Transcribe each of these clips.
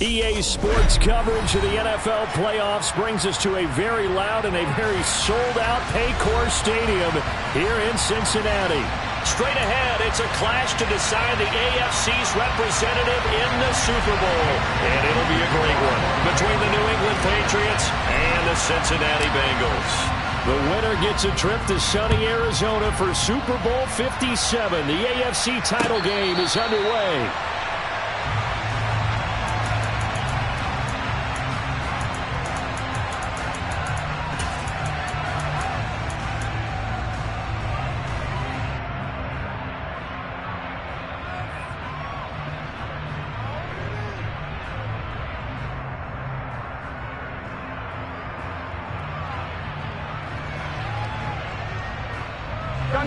EA Sports coverage of the NFL playoffs brings us to a very loud and a very sold-out Paycor Stadium here in Cincinnati. Straight ahead, it's a clash to decide the AFC's representative in the Super Bowl. And it'll be a great one between the New England Patriots and the Cincinnati Bengals. The winner gets a trip to sunny Arizona for Super Bowl 57. The AFC title game is underway.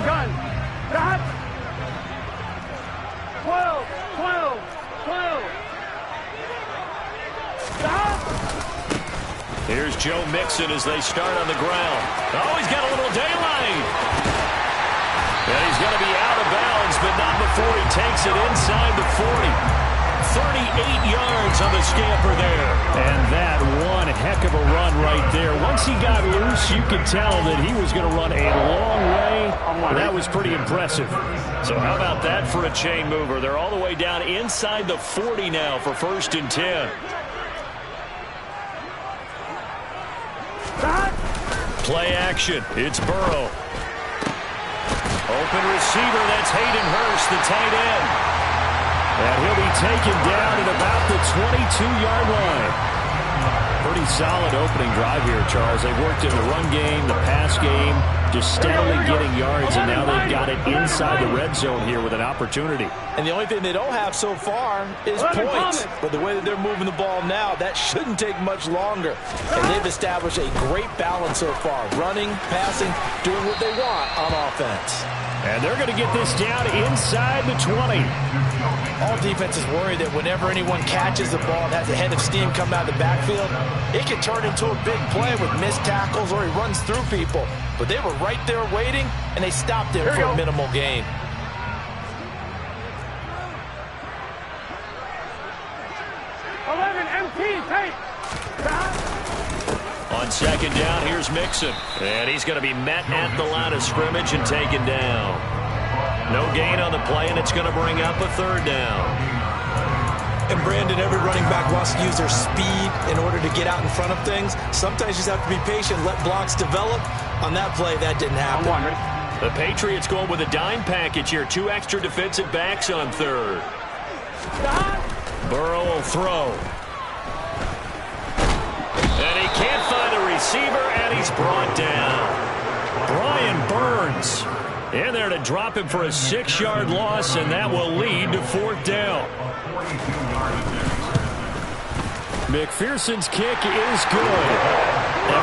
Gun. Got. 12. Stop. Here's Joe Mixon as they start on the ground. Oh, he's got a little daylight. And he's going to be out of bounds, but not before he takes it inside the 40. 38 yards on the scamper there. And that one heck of a run right there. Once he got loose, you could tell that he was going to run a long way. That was pretty impressive. So how about that for a chain mover? They're all the way down inside the 40 now for 1st and 10. Play action. It's Burrow. Open receiver. That's Hayden Hurst, the tight end. And he'll be taken down at about the 22-yard line. Pretty solid opening drive here, Charles. They've worked in the run game, the pass game, just steadily getting yards, and now they've got it inside the red zone here with an opportunity. And the only thing they don't have so far is points. But the way that they're moving the ball now, that shouldn't take much longer. And they've established a great balance so far. Running, passing, doing what they want on offense. And they're going to get this down inside the 20. All defenses worry that whenever anyone catches the ball and has a head of steam come out of the backfield, it can turn into a big play with missed tackles or he runs through people. But they were right there waiting, and they stopped it for a minimal gain. On 2nd down, here's Mixon. And he's going to be met at the line of scrimmage and taken down. No gain on the play, and it's going to bring up a 3rd down. And Brandon, every running back wants to use their speed in order to get out in front of things. Sometimes you just have to be patient, let blocks develop. On that play, that didn't happen. The Patriots going with a dime package here. 2 extra defensive backs on 3rd. Burrow will throw. And he can't find a receiver, and he's brought down. Brian Burns in there to drop him for a 6-yard loss, and that will lead to 4th down. McPherson's kick is good.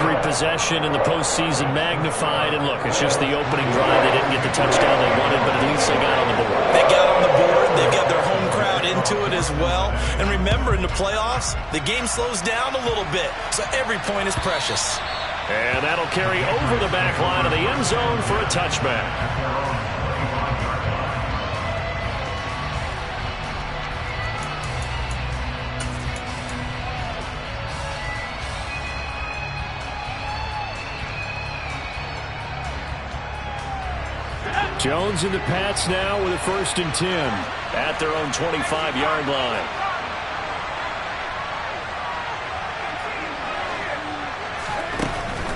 Every possession in the postseason magnified, and look, it's just the opening drive. They didn't get the touchdown they wanted, but at least they got on the board. They got on the board. They've got their home crowd into it as well. And remember, in the playoffs, the game slows down a little bit, so every point is precious. And that'll carry over the back line of the end zone for a touchback. Jones and the Pats now with a 1st and 10. At their own 25-yard line.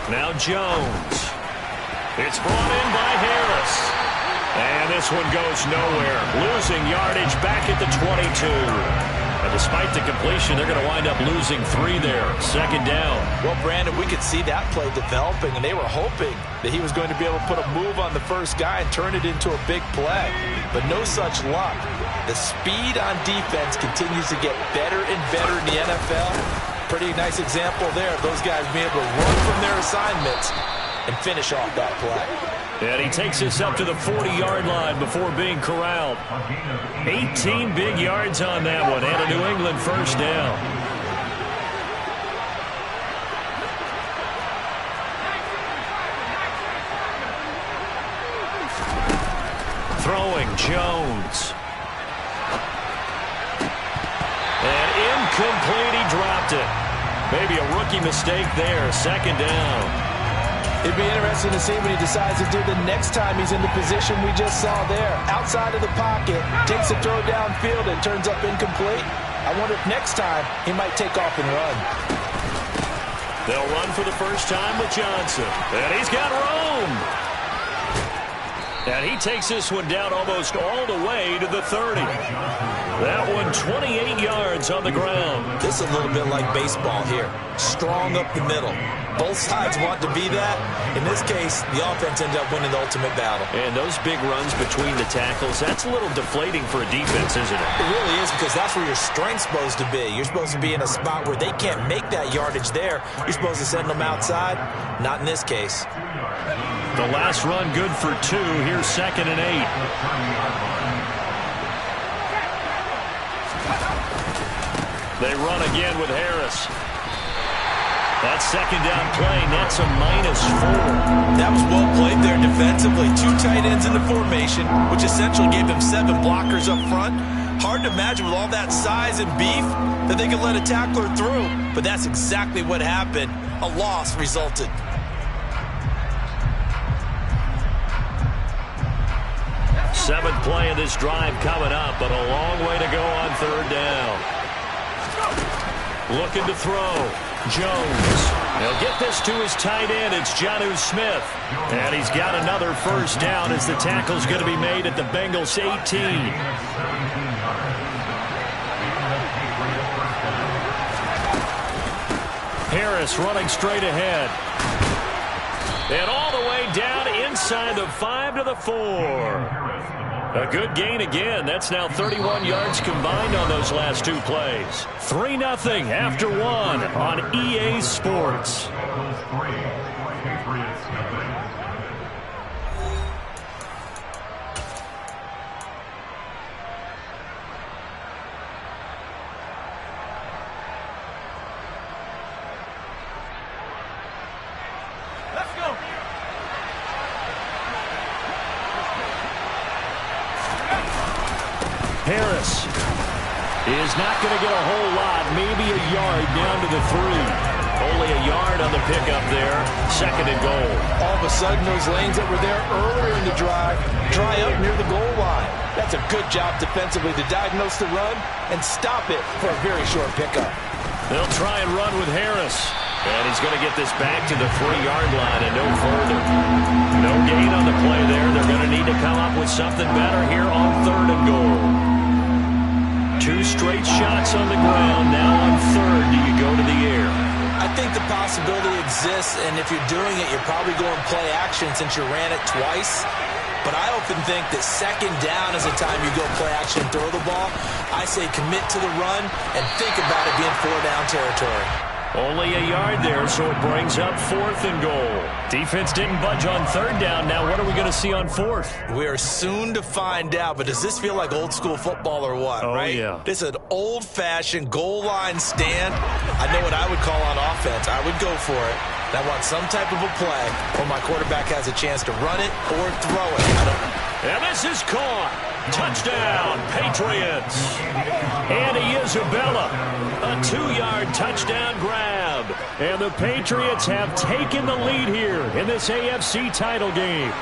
Now Jones. It's brought in by Harris. And this one goes nowhere. Losing yardage back at the 22. And despite the completion, they're going to wind up losing 3 there. 2nd down. Well, Brandon, we could see that play developing, and they were hoping that he was going to be able to put a move on the first guy and turn it into a big play. But no such luck. The speed on defense continues to get better and better in the NFL. Pretty nice example there of those guys being able to run from their assignments and finish off that play. And he takes us up to the 40-yard line before being corralled. 18 big yards on that one, and a New England 1st down. Throwing Jones. And Incomplete. He dropped it. Maybe a rookie mistake there. Second down. It'd be interesting to see what he decides to do the next time he's in the position we just saw there. Outside of the pocket, takes a throw downfield and turns up incomplete. I wonder if next time he might take off and run. They'll run for the first time with Johnson. And he's got room. And he takes this one down almost all the way to the 30. That one 28 yards on the ground. This is a little bit like baseball here. Strong up the middle. Both sides want to be that. In this case, the offense ended up winning the ultimate battle. And those big runs between the tackles, that's a little deflating for a defense, isn't it? It really is, because that's where your strength's supposed to be. You're supposed to be in a spot where they can't make that yardage there. You're supposed to send them outside. Not in this case. The last run good for 2. Here's 2nd and 8. They run again with Harris. That second down play nets a -4. That was well played there defensively. 2 tight ends in the formation, which essentially gave them 7 blockers up front. Hard to imagine with all that size and beef that they could let a tackler through. But that's exactly what happened. A loss resulted. Seventh play of this drive coming up, but a long way to go on 3rd down. Looking to throw. Jones. He'll get this to his tight end. It's Jonnu Smith. And he's got another first down as the tackle's going to be made at the Bengals 18. Harris running straight ahead. And all the way down inside the 5 to the 4. A good gain again. That's now 31 yards combined on those last 2 plays. 3-0 after 1 on EA Sports. Harris is not going to get a whole lot, maybe a yard down to the 3. Only a yard on the pickup there. 2nd and goal. All of a sudden, those lanes that were there earlier in the drive dry up near the goal line. That's a good job defensively to diagnose the run and stop it for a very short pickup. They'll try and run with Harris. And he's going to get this back to the 3-yard line and no further. No gain on the play there. They're going to need to come up with something better here on 3rd and goal. 2 straight shots on the ground. Now on 3rd, do you go to the air? I think the possibility exists, and if you're doing it, you're probably going play action since you ran it twice. But I often think that 2nd down is the time you go play action and throw the ball. I say commit to the run and think about it being 4-down territory. Only a yard there, so it brings up 4th and goal. Defense didn't budge on 3rd down. Now what are we going to see on 4th? We are soon to find out, but does this feel like old school football or what, right? Yeah. This is an old-fashioned goal line stand. I know what I would call on offense. I would go for it. I want some type of a play where my quarterback has a chance to run it or throw it. And this is caught. Touchdown, Patriots. Andy Isabella, a 2-yard touchdown grab. And the Patriots have taken the lead here in this AFC title game.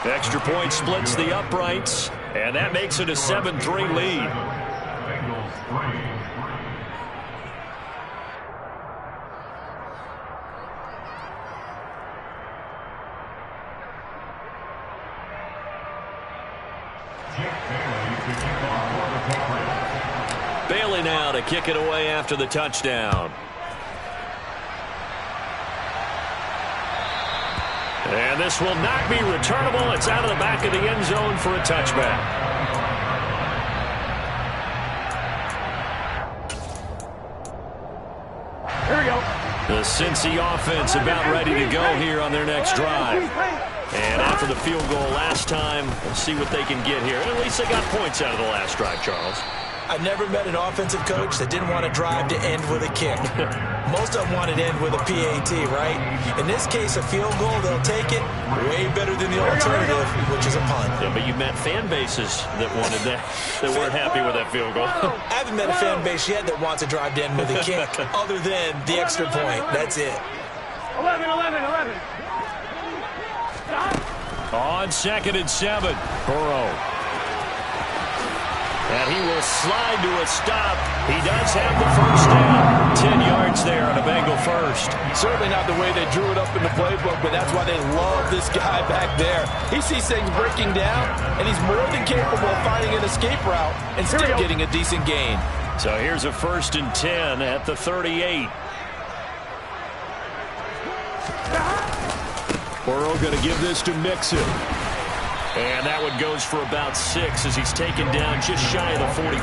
Extra point splits the uprights, and that makes it a 7-3 lead. Bailey now to kick it away after the touchdown. And this will not be returnable. It's out of the back of the end zone for a touchback. Here we go. The Cincy offense about ready to go here on their next drive. And after the field goal last time, we'll see what they can get here. At least they got points out of the last drive, Charles. I've never met an offensive coach that didn't want to drive to end with a kick. Most of them wanted to end with a PAT, right? In this case, a field goal, they'll take it way better than the alternative, which is a punt. Yeah, but you met fan bases that wanted that, that weren't happy with that field goal. I haven't met a fan base yet that wants to drive to end with a kick other than the extra point. That's it. 11. On 2nd and 7, Burrow. And he will slide to a stop. He does have the first down. 10 yards there on a Bengal first. Certainly not the way they drew it up in the playbook, but that's why they love this guy back there. He sees things breaking down, and he's more than capable of finding an escape route and still getting a decent gain. So here's a 1st and 10 at the 38. Burrow going to give this to Mixon. And that one goes for about 6 as he's taken down just shy of the 45.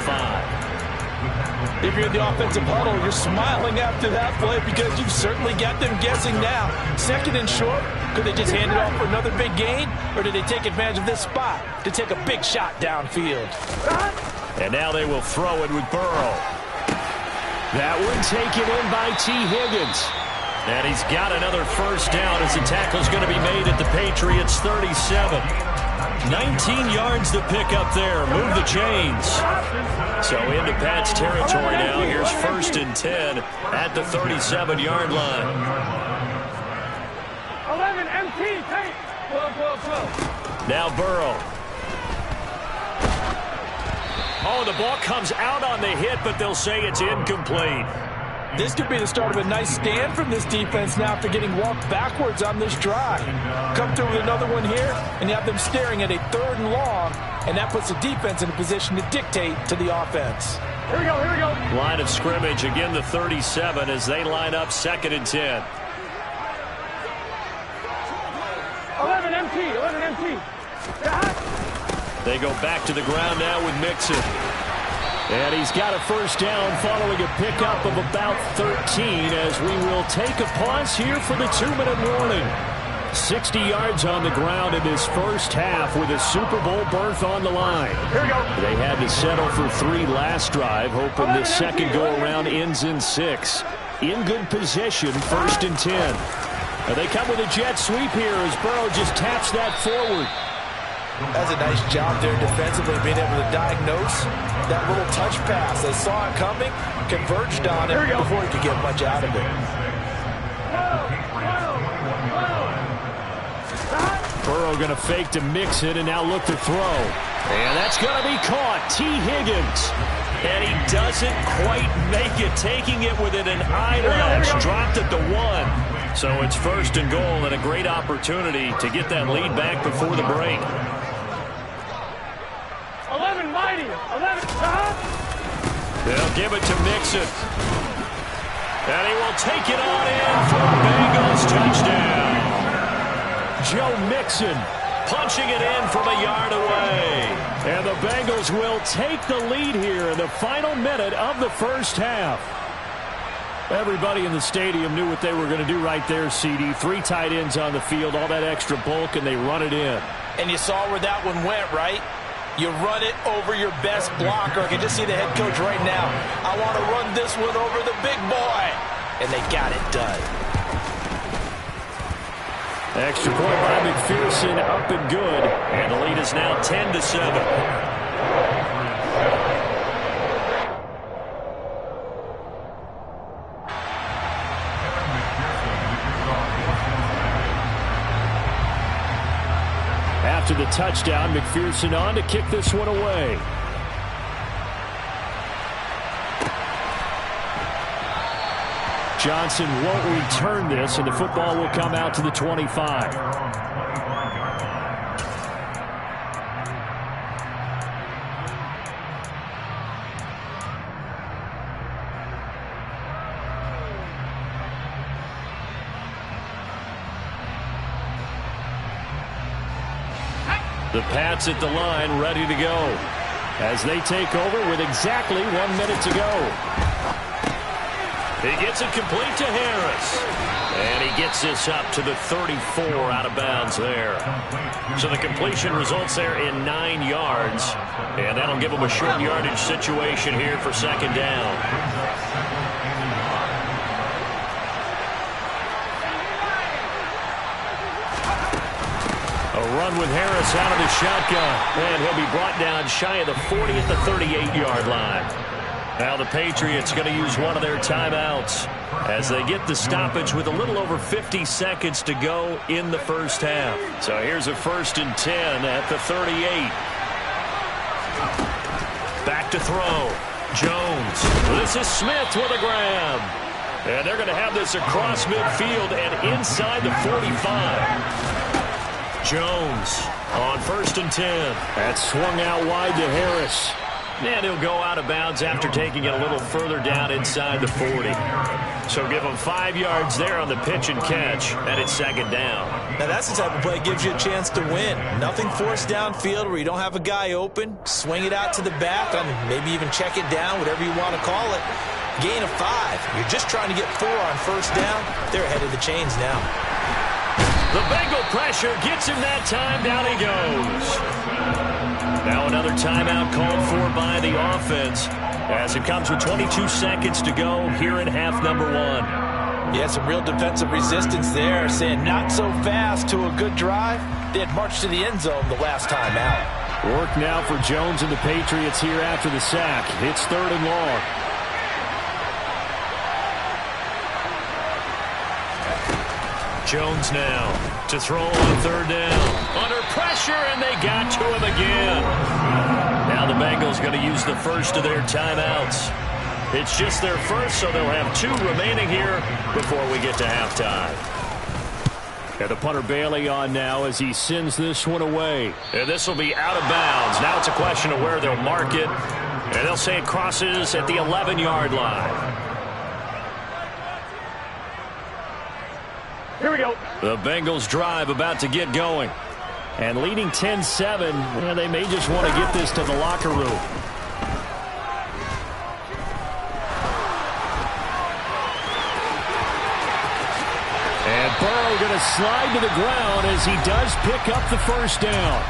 If you're in the offensive huddle, you're smiling after that play because you've certainly got them guessing now. 2nd and short, could they just hand it off for another big gain? Or did they take advantage of this spot to take a big shot downfield? And now they will throw it with Burrow. That one taken in by T. Higgins. And he's got another first down as the tackle's going to be made at the Patriots 37. 19 yards to pick up there. Move the chains. So into Pat's territory now. Here's 1st and 10 at the 37-yard line. 11, MT, take. 12. Now Burrow. Oh, the ball comes out on the hit, but they'll say it's incomplete. This could be the start of a nice stand from this defense now after getting walked backwards on this drive. Come through with another one here, and you have them staring at a 3rd and long, and that puts the defense in a position to dictate to the offense. Here we go. Line of scrimmage, again the 37 as they line up 2nd and 10. 11 MT. They go back to the ground now with Mixon. And he's got a first down following a pickup of about 13 as we will take a pause here for the 2-minute warning. 60 yards on the ground in this first half with a Super Bowl berth on the line. Here we go. They had to settle for 3 last drive, hoping this second go-around ends in 6. In good position, 1st and 10. And they come with a jet sweep here as Burrow just taps that forward. That's a nice job there defensively, being able to diagnose that little touch pass. They saw it coming, converged on it before he could get much out of it. Burrow going to fake to Mixon and now look to throw. And that's going to be caught. T. Higgins. And he doesn't quite make it, taking it within an eyelash. Dropped at the 1. So it's 1st and goal and a great opportunity to get that lead back before the break. 11 mighty. 11. They'll give it to Mixon. And he will take it on in for a Bengals touchdown. Joe Mixon punching it in from a yard away. And the Bengals will take the lead here in the final minute of the first half. Everybody in the stadium knew what they were going to do right there, CD. 3 tight ends on the field, all that extra bulk, and they run it in. And you saw where that one went, right? You run it over your best blocker. I can just see the head coach right now. I want to run this one over the big boy. And they got it done. Extra point by McPherson, up and good. And the lead is now 10-7. After the touchdown, McPherson on to kick this one away. Johnson won't return this, and the football will come out to the 25. The Pats at the line, ready to go. As they take over with exactly 1 minute to go. He gets it complete to Harris. And he gets this up to the 34 out of bounds there. So the completion results there in 9 yards. And that'll give him a short yardage situation here for second down. A run with Harris out of the shotgun. And he'll be brought down shy of the 40 at the 38-yard line. Now the Patriots going to use one of their timeouts as they get the stoppage with a little over 50 seconds to go in the first half. So here's a 1st and 10 at the 38. Back to throw. Jones. This is Smith with a grab. And they're going to have this across midfield and inside the 45. Jones on 1st and 10. That swung out wide to Harris. And he'll go out of bounds after taking it a little further down inside the 40. So give him 5 yards there on the pitch and catch, and it's second down. Now that's the type of play that gives you a chance to win. Nothing forced downfield where you don't have a guy open. Swing it out to the back, and maybe even check it down, whatever you want to call it. Gain of 5. You're just trying to get 4 on first down. They're ahead of the chains now. The Bengal pressure gets him that time. Down he goes. Now another timeout called for by the offense as it comes with 22 seconds to go here in half number 1. Yeah, some real defensive resistance there, saying not so fast to a good drive. They had marched to the end zone the last time out. Work now for Jones and the Patriots here after the sack. It's 3rd and long. Jones now to throw on 3rd down. Under pressure, and they got to him again. Now the Bengals going to use the first of their timeouts. It's just their first, so they'll have 2 remaining here before we get to halftime. And the punter Bailey on now as he sends this one away. And this will be out of bounds. Now it's a question of where they'll mark it. And they'll say it crosses at the 11-yard line. Here we go. The Bengals drive about to get going. And leading 10-7, well, they may just want to get this to the locker room. And Burrow going to slide to the ground as he does pick up the first down.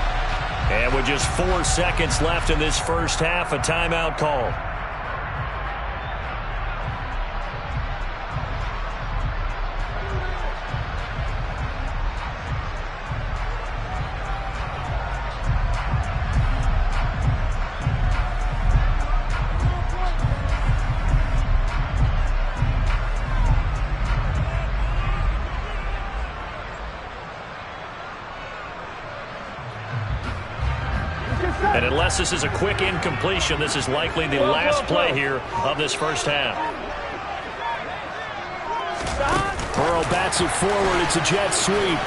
And with just 4 seconds left in this first half, a timeout call. And unless this is a quick incompletion, this is likely the last play here of this first half. Burrow bats it forward. It's a jet sweep.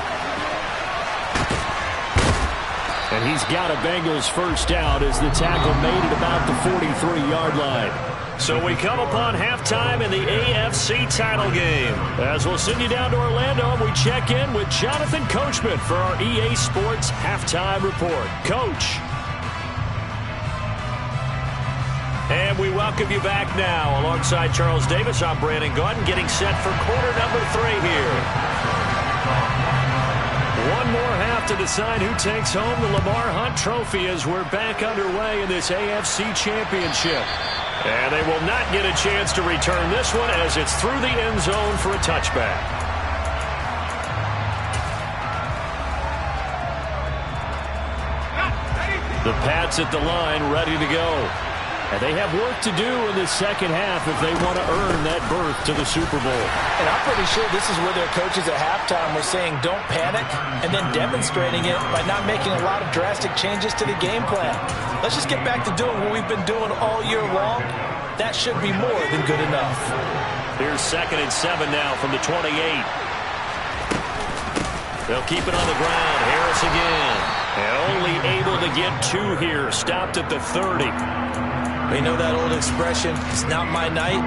And he's got a Bengals first down as the tackle made it about the 43-yard line. So we come upon halftime in the AFC title game. As we'll send you down to Orlando, we check in with Jonathan Coachman for our EA Sports Halftime Report. Coach. And we welcome you back now. Alongside Charles Davis, I'm Brandon Gordon, getting set for quarter number 3 here. One more half to decide who takes home the Lamar Hunt Trophy as we're back underway in this AFC Championship. And they will not get a chance to return this one as it's through the end zone for a touchback. The Pats at the line, ready to go. And they have work to do in the second half if they want to earn that berth to the Super Bowl. And I'm pretty sure this is where their coaches at halftime were saying don't panic and then demonstrating it by not making a lot of drastic changes to the game plan. Let's just get back to doing what we've been doing all year long. That should be more than good enough. Here's 2nd and 7 now from the 28. They'll keep it on the ground. Harris again. And only able to get 2 here. Stopped at the 30. You know that old expression, it's not my night?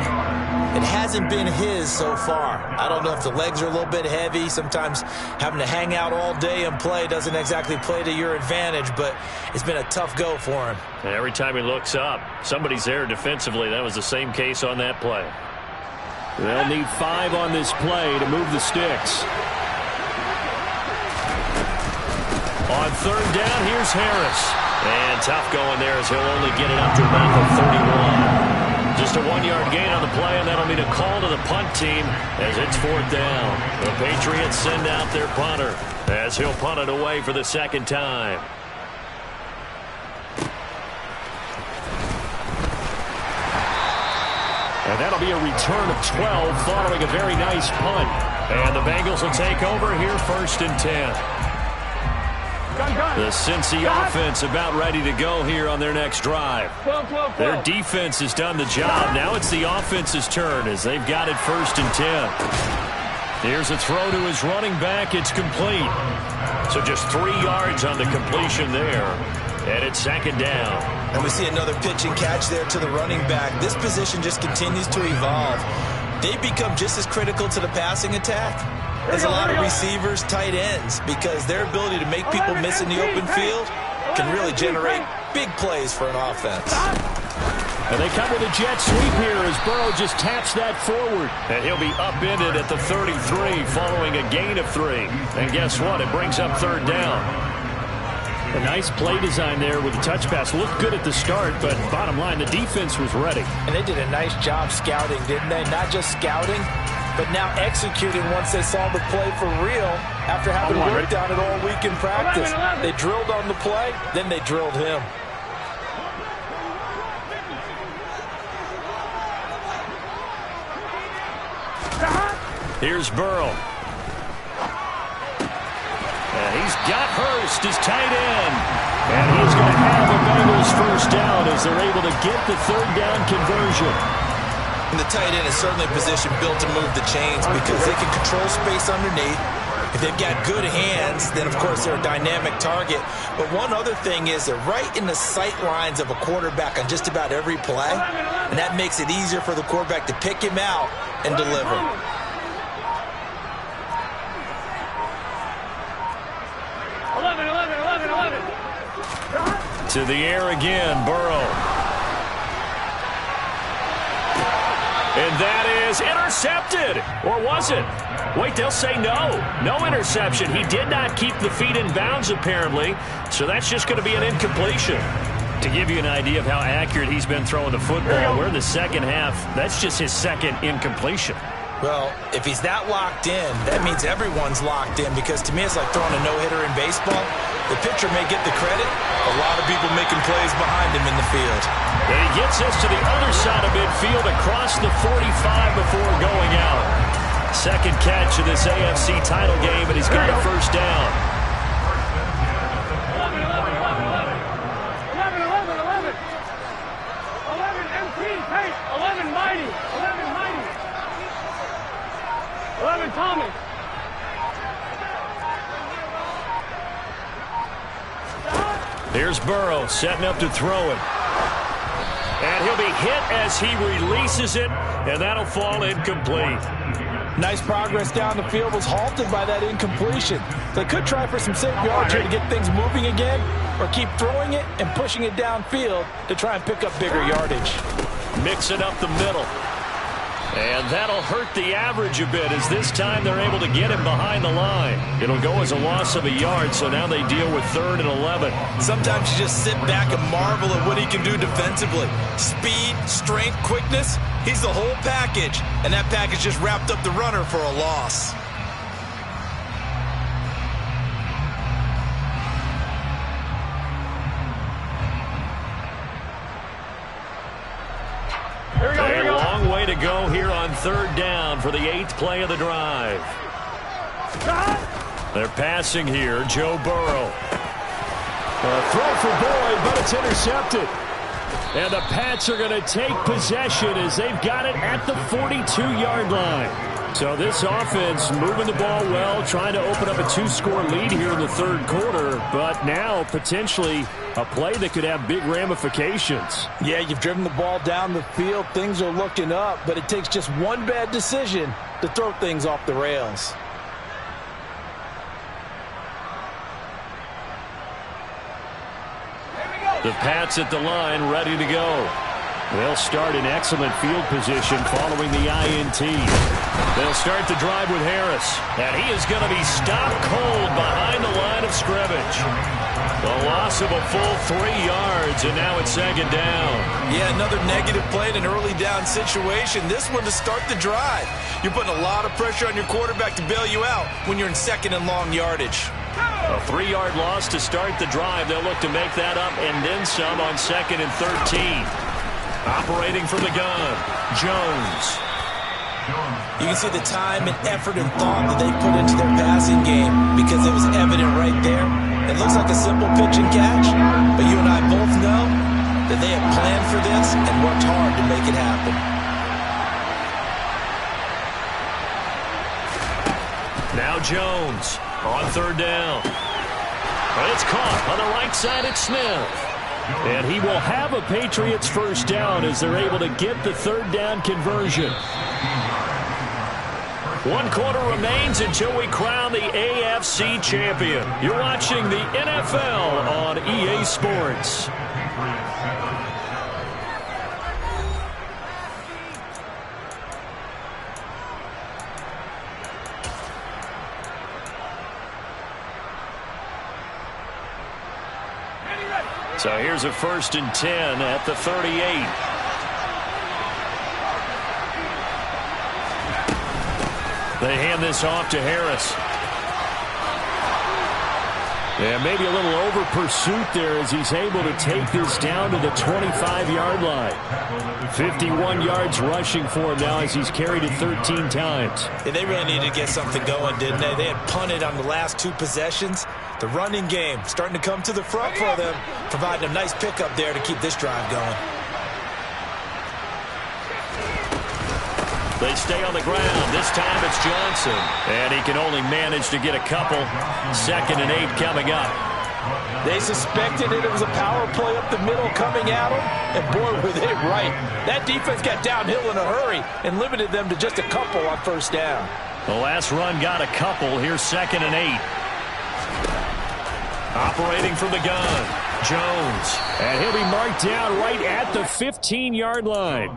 It hasn't been his so far. I don't know if the legs are a little bit heavy. Sometimes having to hang out all day and play doesn't exactly play to your advantage, but it's been a tough go for him. And every time he looks up, somebody's there defensively. That was the same case on that play. They'll need 5 on this play to move the sticks. On third down, here's Harris. And tough going there as he'll only get it up to about the 31. Just a 1-yard gain on the play, and that'll mean a call to the punt team as it's 4th down. The Patriots send out their punter as he'll punt it away for the second time. And that'll be a return of 12 following a very nice punt. And the Bengals will take over here 1st and 10. The Cincy offense about ready to go here on their next drive. Their defense has done the job. Now it's the offense's turn as they've got it 1st and 10. Here's a throw to his running back. It's complete. So just 3 yards on the completion there. And it's 2nd down. And we see another pitch and catch there to the running back. This position just continues to evolve. They become just as critical to the passing attack as a lot of receivers, tight ends, because their ability to make people miss in the open field can really generate big plays for an offense. And they come with a jet sweep here as Burrow just taps that forward. And he'll be upended at the 33 following a gain of 3. And guess what? It brings up 3rd down. A nice play design there with the touch pass. Looked good at the start, but bottom line, the defense was ready. And they did a nice job scouting, didn't they? Not just scouting, but now executing once they saw the play for real after having worked on it all week in practice. They drilled on the play, then they drilled him. Here's Burrow. And he's got Hurst, his tight end. And he's going to have the Bengals 1st down as they're able to get the 3rd down conversion. And the tight end is certainly a position built to move the chains because they can control space underneath. If they've got good hands, then of course they're a dynamic target. But one other thing is they're right in the sight lines of a quarterback on just about every play. And that makes it easier for the quarterback to pick him out and deliver. To the air again, Burrow. And that is intercepted. Or was it? Wait, they'll say no. No interception. He did not keep the feet in bounds, apparently. So that's just going to be an incompletion. To give you an idea of how accurate he's been throwing the football, we're in the second half. That's just his 2nd incompletion. Well, if he's that locked in, that means everyone's locked in because to me it's like throwing a no-hitter in baseball. The pitcher may get the credit, a lot of people making plays behind him in the field. And he gets us to the other side of midfield across the 45 before going out. 2nd catch of this AFC title game, and he's got a 1st down. 11 MT, Tate, 11 Mighty, 11 Mighty, 11 Thomas. Here's Burrow setting up to throw it. And he'll be hit as he releases it, and that'll fall incomplete. Nice progress down the field, was halted by that incompletion. They could try for some safe yards here to get things moving again, or keep throwing it and pushing it downfield to try and pick up bigger yardage. Mix it up the middle. And that'll hurt the average a bit as this time they're able to get him behind the line. It'll go as a loss of a yard, so now they deal with 3rd and 11. Sometimes you just sit back and marvel at what he can do defensively. Speed, strength, quickness, he's the whole package. And that package just wrapped up the runner for a loss. A long way to go here on 3rd down for the 8th play of the drive. They're passing here, Joe Burrow. Throw for Boyd, but it's intercepted. And the Pats are going to take possession as they've got it at the 42-yard line. So this offense moving the ball well, trying to open up a 2-score lead here in the 3rd quarter, but now potentially a play that could have big ramifications. Yeah, you've driven the ball down the field. Things are looking up, but it takes just one bad decision to throw things off the rails. The Pats at the line, ready to go. They'll start in excellent field position following the INT. They'll start the drive with Harris. And he is going to be stopped cold behind the line of scrimmage. The loss of a full 3 yards, and now it's second down. Yeah, another negative play in an early down situation. This one to start the drive. You're putting a lot of pressure on your quarterback to bail you out when you're in second and long yardage. A 3-yard loss to start the drive. They'll look to make that up and then some on second and 13. Operating from the gun, Jones. You can see the time and effort and thought that they put into their passing game because it was evident right there. It looks like a simple pitch and catch, but you and I both know that they have planned for this and worked hard to make it happen. Now Jones on third down. But it's caught on the right side at Smith. And he will have a Patriots first down as they're able to get the third down conversion. 1 quarter remains until we crown the AFC champion. You're watching the NFL on EA Sports. So here's a 1st and 10 at the 38. They hand this off to Harris. Yeah, maybe a little over pursuit there as he's able to take this down to the 25-yard line. 51 yards rushing for him now as he's carried it 13 times. Yeah, they really needed to get something going, didn't they? They had punted on the last 2 possessions. The running game starting to come to the front for them, providing a nice pickup there to keep this drive going. They stay on the ground. This time it's Johnson. And he can only manage to get a couple. 2nd and 8 coming up. They suspected it was a power play up the middle coming at them. And boy, were they right. That defense got downhill in a hurry and limited them to just a couple on first down. The last run got a couple. Here's 2nd and 8. Operating from the gun, Jones. And he'll be marked down right at the 15-yard line.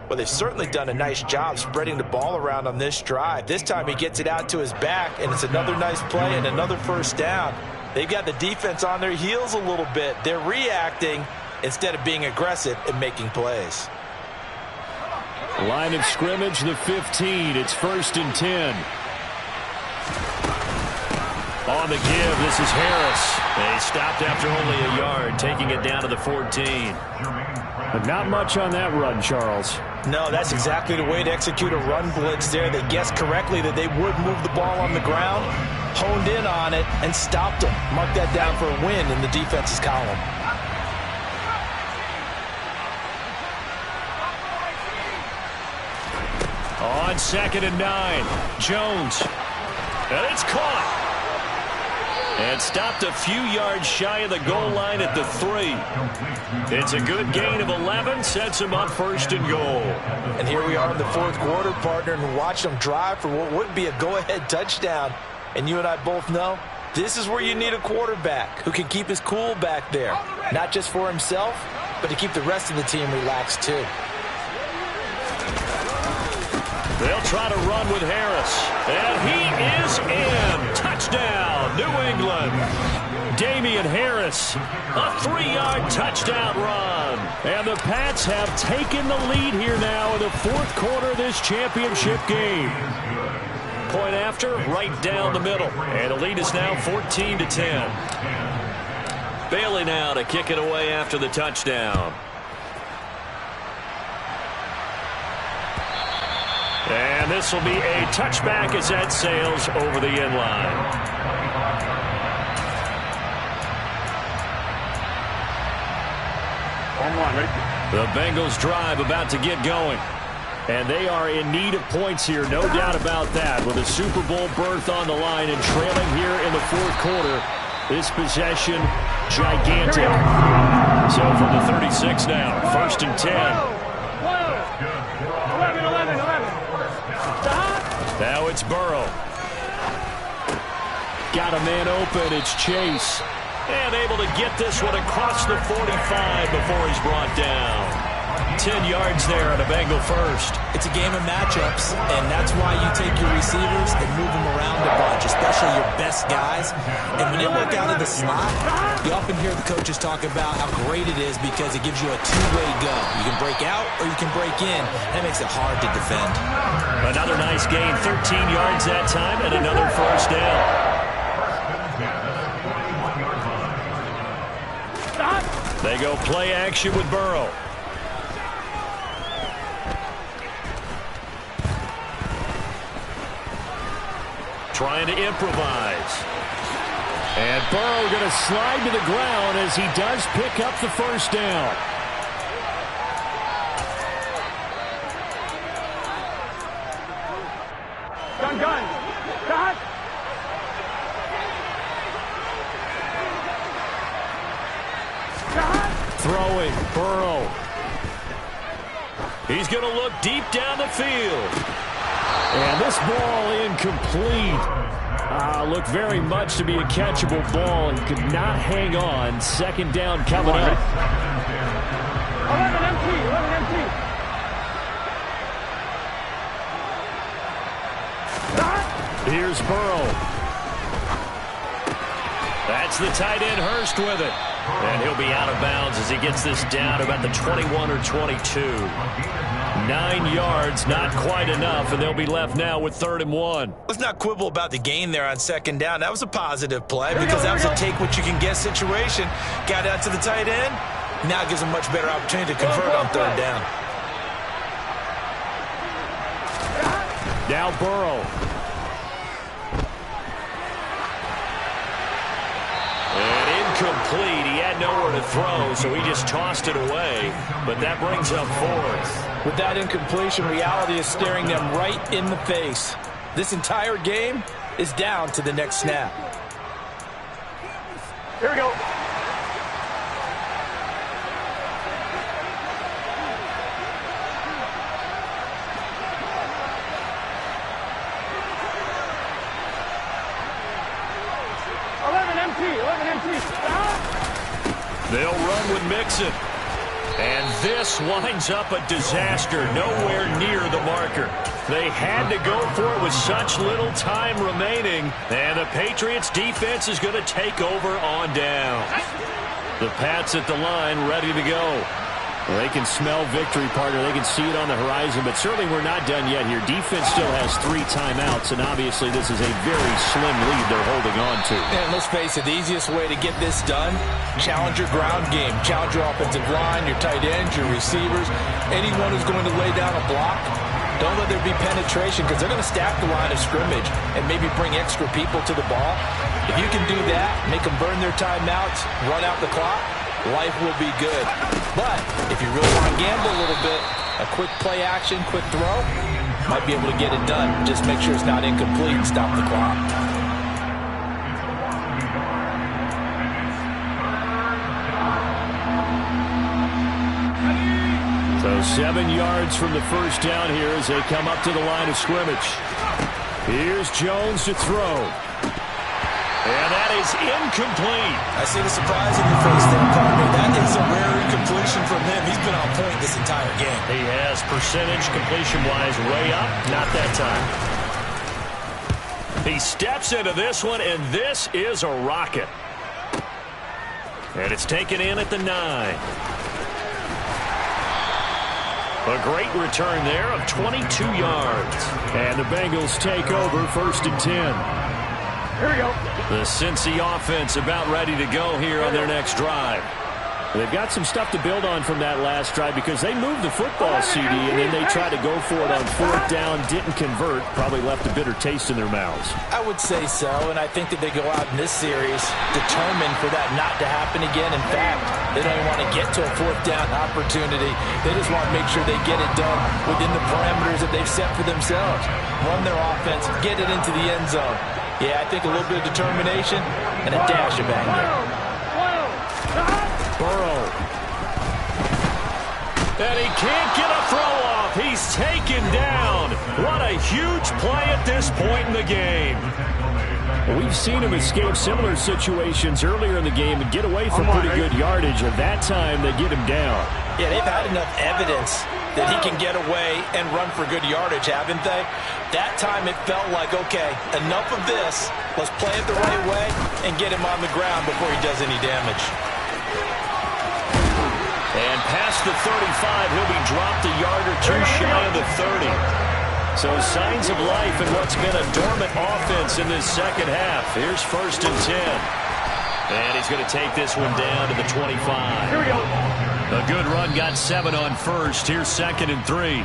Well, they've certainly done a nice job spreading the ball around on this drive. This time he gets it out to his back, and it's another nice play and another first down. They've got the defense on their heels a little bit. They're reacting instead of being aggressive and making plays. Line of scrimmage, the 15. It's 1st and 10. On the give, this is Harris. They stopped after only a yard, taking it down to the 14. But not much on that run, Charles. No, that's exactly the way to execute a run blitz there. They guessed correctly that they would move the ball on the ground, honed in on it, and stopped them. Mark that down for a win in the defense's column. On 2nd and 9, Jones. And it's caught. And stopped a few yards shy of the goal line at the 3. It's a good gain of 11, sets him up 1st and goal. And here we are in the 4th quarter, partner, and watch them drive for what would be a go-ahead touchdown. And you and I both know this is where you need a quarterback who can keep his cool back there, not just for himself, but to keep the rest of the team relaxed too. They'll try to run with Harris. And he is in. Touchdown, New England. Damian Harris, a 3-yard touchdown run. And the Pats have taken the lead here now in the 4th quarter of this championship game. Point after, right down the middle. And the lead is now 14-10. Bailey now to kick it away after the touchdown. And this will be a touchback as that sails over the end line. The Bengals drive about to get going. And they are in need of points here, no doubt about that. With a Super Bowl berth on the line and trailing here in the 4th quarter, this possession, gigantic. So from the 36 now, 1st and 10. Now it's Burrow. Got a man open. It's Chase. And able to get this one across the 45 before he's brought down. 10 yards there on a Bengal first. It's a game of matchups, and that's why you take your receivers and move them around a bunch, especially your best guys. And when they work out of the slot, you often hear the coaches talk about how great it is because it gives you a two-way go. You can break out or you can break in. That makes it hard to defend. Another nice gain, 13 yards that time, and another first down. They go play action with Burrow. Trying to improvise. And Burrow going to slide to the ground as he does pick up the first down. Gun. Got. Throwing, Burrow. He's going to look deep down the field. And this ball incomplete. Looked very much to be a catchable ball and could not hang on. Second down coming up. 11 empty. Here's Burrow. That's the tight end Hurst with it. And he'll be out of bounds as he gets this down about the 21 or 22. 9 yards, not quite enough, and they'll be left now with 3rd and 1. Let's not quibble about the gain there on second down. That was a positive play because that was a take-what-you-can-get situation. Got out to the tight end. Now it gives him a much better opportunity to convert on 3rd down. Now Burrow. Complete. He had nowhere to throw, so he just tossed it away. But that brings up 4th. With that incompletion, reality is staring them right in the face. This entire game is down to the next snap. Here we go. They'll run with Mixon. And this winds up a disaster, nowhere near the marker. They had to go for it with such little time remaining. And the Patriots defense is going to take over on down. The Pats at the line, ready to go. Well, they can smell victory, partner. They can see it on the horizon, but certainly we're not done yet here. Defense still has 3 timeouts, and obviously this is a very slim lead they're holding on to. And let's face it, the easiest way to get this done, challenge your ground game. Challenge your offensive line, your tight ends, your receivers, anyone who's going to lay down a block. Don't let there be penetration because they're going to stack the line of scrimmage and maybe bring extra people to the ball. If you can do that, make them burn their timeouts, run out the clock, life will be good. But if you really want to gamble a little bit, a quick play action, quick throw, might be able to get it done. Just make sure it's not incomplete and stop the clock. So 7 yards from the first down here as they come up to the line of scrimmage. Here's Jones to throw. And that is incomplete. I see the surprise in your face there, partner. That is a rare incompletion from him. He's been on point this entire game. He has percentage completion-wise way up. Not that time. He steps into this one, and this is a rocket. And it's taken in at the 9. A great return there of 22 yards. And the Bengals take over 1st and 10. Here we go. The Cincy offense about ready to go here on their next drive. They've got some stuff to build on from that last drive because they moved the football, CD, and then they tried to go for it on 4th down, didn't convert, probably left a bitter taste in their mouths. I would say so, and I think that they go out in this series determined for that not to happen again. In fact, they don't even want to get to a 4th down opportunity. They just want to make sure they get it done within the parameters that they've set for themselves. Run their offense, get it into the end zone. Yeah, I think a little bit of determination and a dash of anger. Burrow. And he can't get a throw off. He's taken down. What a huge play at this point in the game. Well, we've seen him escape similar situations earlier in the game and get away from pretty good yardage. At that time, they get him down. Yeah, they've had enough evidence that he can get away and run for good yardage, haven't they? That time it felt like, okay, enough of this. Let's play it the right way and get him on the ground before he does any damage. And past the 35, he'll be dropped a yard or two shy of the 30. So signs of life in what's been a dormant offense in this second half. Here's 1st and 10. And he's going to take this one down to the 25. Here we go. A good run got 7 on 1st. Here's 2nd and 3.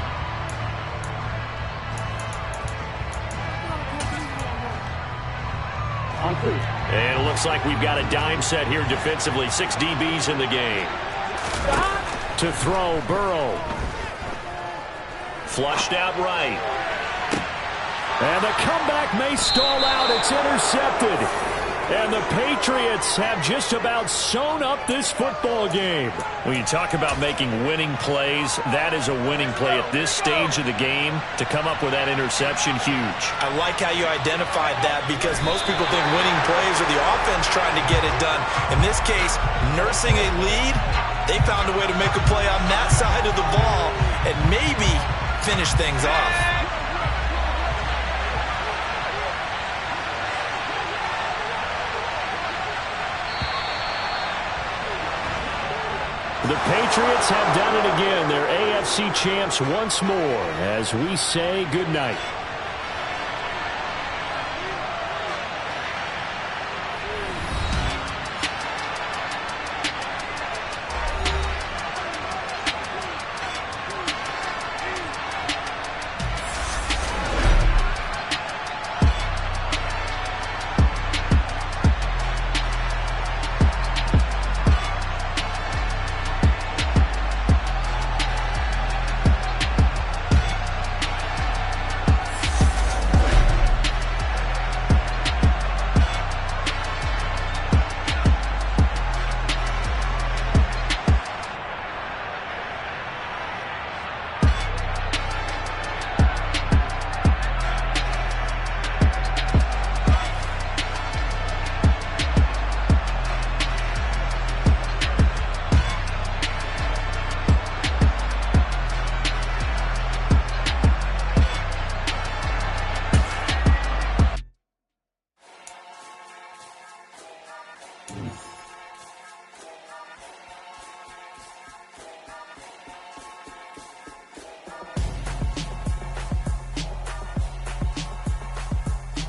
And it looks like we've got a dime set here defensively. 6 DBs in the game. To throw, Burrow. Flushed out right. And the comeback may stall out. It's intercepted. And the Patriots have just about sewn up this football game. When you talk about making winning plays, that is a winning play at this stage of the game. To come up with that interception, huge. I like how you identified that because most people think winning plays are the offense trying to get it done. In this case, nursing a lead, they found a way to make a play on that side of the ball and maybe finish things off. The Patriots have done it again. They're AFC champs once more as we say goodnight.